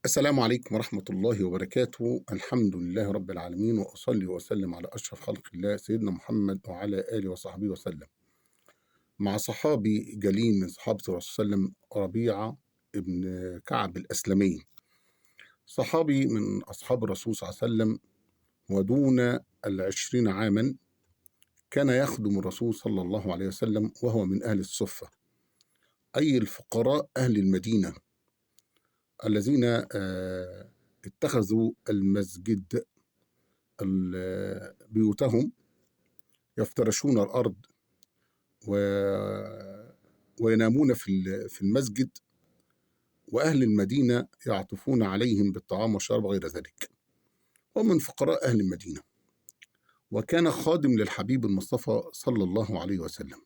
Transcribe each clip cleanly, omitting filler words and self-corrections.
السلام عليكم ورحمة الله وبركاته. الحمد لله رب العالمين، وأصلي وأسلم على أشرف خلق الله سيدنا محمد وعلى آله وصحبه وسلم. مع صحابي جليل من صحابة الرسول صلى الله عليه وسلم ربيعة ابن كعب الأسلمي، صحابي من أصحاب الرسول صلى الله عليه وسلم، ودون 20 عاما كان يخدم الرسول صلى الله عليه وسلم، وهو من أهل الصفة، أي الفقراء أهل المدينة الذين اتخذوا المسجد بيوتهم، يفترشون الأرض وينامون في المسجد، وأهل المدينة يعطفون عليهم بالطعام والشراب وغير ذلك، ومن فقراء أهل المدينة. وكان خادم للحبيب المصطفى صلى الله عليه وسلم.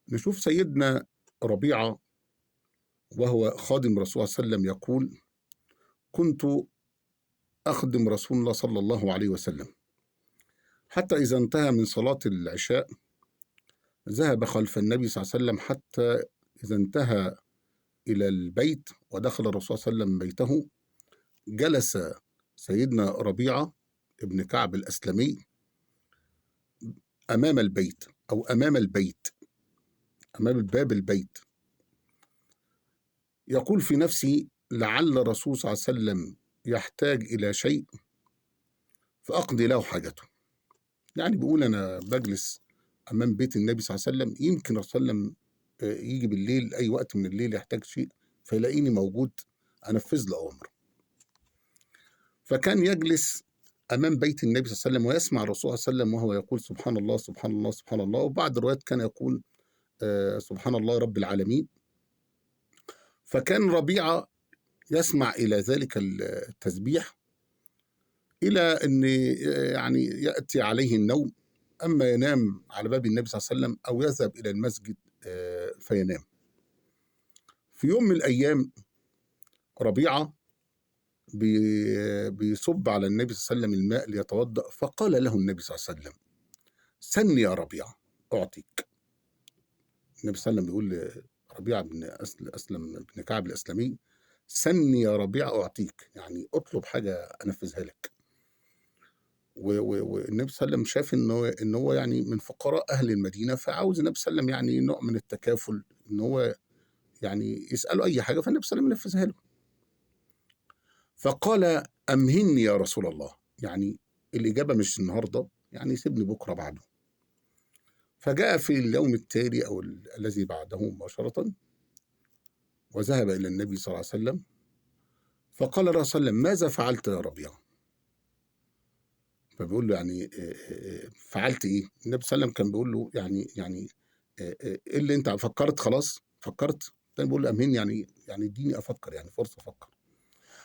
نشوف سيدنا ربيعة وهو خادم رسول الله صلى الله عليه وسلم يقول: كنت أخدم رسول الله صلى الله عليه وسلم حتى إذا انتهى من صلاة العشاء ذهب خلف النبي صلى الله عليه وسلم، حتى إذا انتهى إلى البيت ودخل الرسول صلى الله عليه وسلم بيته، جلس سيدنا ربيعة ابن كعب الأسلمي أمام البيت، أو أمام البيت، أمام باب البيت، يقول في نفسه: لعل الرسول صلى الله عليه وسلم يحتاج إلى شيء فأقضي له حاجته. يعني بيقول أنا بجلس أمام بيت النبي صلى الله عليه وسلم، يمكن الرسول صلى الله عليه وسلم يجي بالليل، أي وقت من الليل يحتاج شيء فيلاقيني موجود أنفذ له أمره. فكان يجلس أمام بيت النبي صلى الله عليه وسلم ويسمع الرسول صلى الله عليه وسلم وهو يقول: سبحان الله سبحان الله سبحان الله. وبعض الروايات كان يقول سبحان الله رب العالمين. فكان ربيعة يسمع إلى ذلك التسبيح إلى أن يعني يأتي عليه النوم، أما ينام على باب النبي صلى الله عليه وسلم أو يذهب إلى المسجد فينام. في يوم من الأيام ربيعة بيصب على النبي صلى الله عليه وسلم الماء ليتوضأ، فقال له النبي صلى الله عليه وسلم: سن يا ربيعة أعطيك. النبي صلى الله عليه وسلم بيقول لربيعة بن أسلم بن كعب الأسلمي: سن يا ربيعة أعطيك، يعني أطلب حاجة أنفذها لك. والنبي صلى الله عليه وسلم شاف إن هو يعني من فقراء أهل المدينة، فعاوز النبي صلى الله عليه وسلم يعني نوع من التكافل، إن هو يعني يسأله أي حاجة فالنبي صلى الله عليه وسلم ينفذها له. فقال: أمهني يا رسول الله، يعني الإجابة مش النهاردة، يعني سيبني بكرة بعده. فجاء في اليوم التالي أو الذي بعده مباشرة، وذهب إلى النبي صلى الله عليه وسلم، فقال الرسول صلى الله عليه وسلم: ماذا فعلت يا ربيعة؟ فبيقول له: يعني فعلت إيه؟ النبي صلى الله عليه وسلم كان بيقول له يعني إيه اللي أنت فكرت؟ خلاص فكرت؟ كان بيقول له: أمهني، يعني اديني أفكر، يعني فرصة أفكر.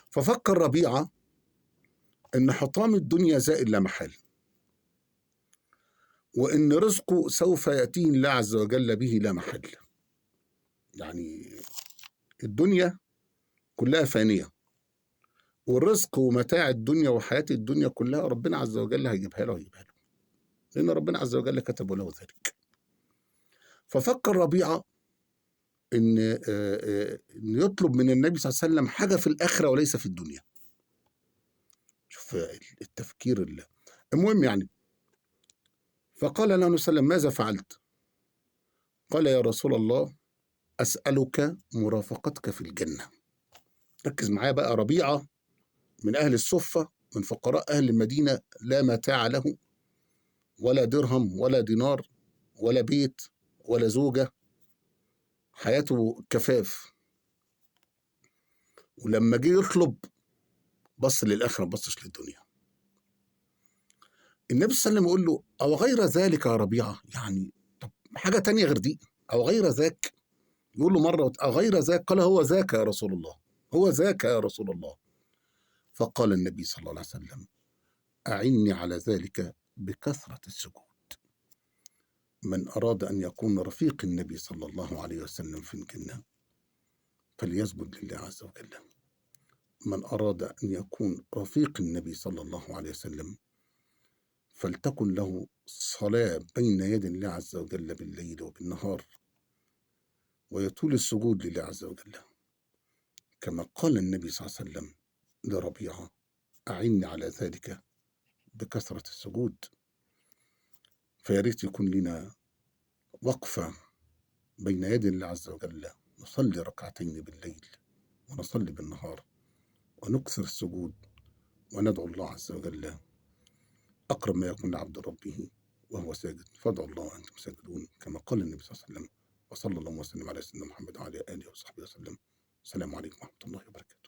ففكر ربيعة إن حطام الدنيا زائل لا محال، وإن رزقه سوف يأتيه الله عز وجل به لا محل. يعني الدنيا كلها فانية، والرزق ومتاع الدنيا وحياة الدنيا كلها ربنا عز وجل هيجيبها له، لأن ربنا عز وجل كتب له ذلك. ففكر ربيعة إن يطلب من النبي صلى الله عليه وسلم حاجة في الآخرة وليس في الدنيا. شوف التفكير المهم يعني. فقال له النبي صلى الله عليه وسلم: ماذا فعلت؟ قال: يا رسول الله، أسألك مرافقتك في الجنة. ركز معايا بقى. ربيعة من أهل الصفة، من فقراء أهل المدينة، لا متاع له ولا درهم ولا دينار ولا بيت ولا زوجة، حياته كفاف. ولما جه يطلب بص للآخرة، ما بصش للدنيا. النبي صلى الله عليه وسلم يقول له: أو غير ذلك يا ربيعة، يعني طب حاجة تانية غير دي، أو غير ذاك. يقول له مرة: أو غير ذاك. قال: هو ذاك يا رسول الله، هو ذاك يا رسول الله. فقال النبي صلى الله عليه وسلم: أعني على ذلك بكثرة السجود. من أراد أن يكون رفيق النبي صلى الله عليه وسلم في الجنة فليسجد لله عز وجل. من أراد أن يكون رفيق النبي صلى الله عليه وسلم فلتكن له صلاة بين يدي الله عز وجل بالليل وبالنهار، ويطول السجود لله عز وجل. كما قال النبي صلى الله عليه وسلم لربيعة: أعني على ذلك بكثرة السجود. فيا ريت يكون لنا وقفة بين يدي الله عز وجل، نصلي ركعتين بالليل ونصلي بالنهار ونكثر السجود وندعو الله عز وجل أقرب ما يكون لعبد ربه وهو ساجد. فادعوا الله وأنتم ساجدون كما قال النبي صلى الله عليه وسلم. وصلى الله وسلم على سيدنا محمد وعلى آله وصحبه وسلم. السلام عليكم ورحمة الله وبركاته.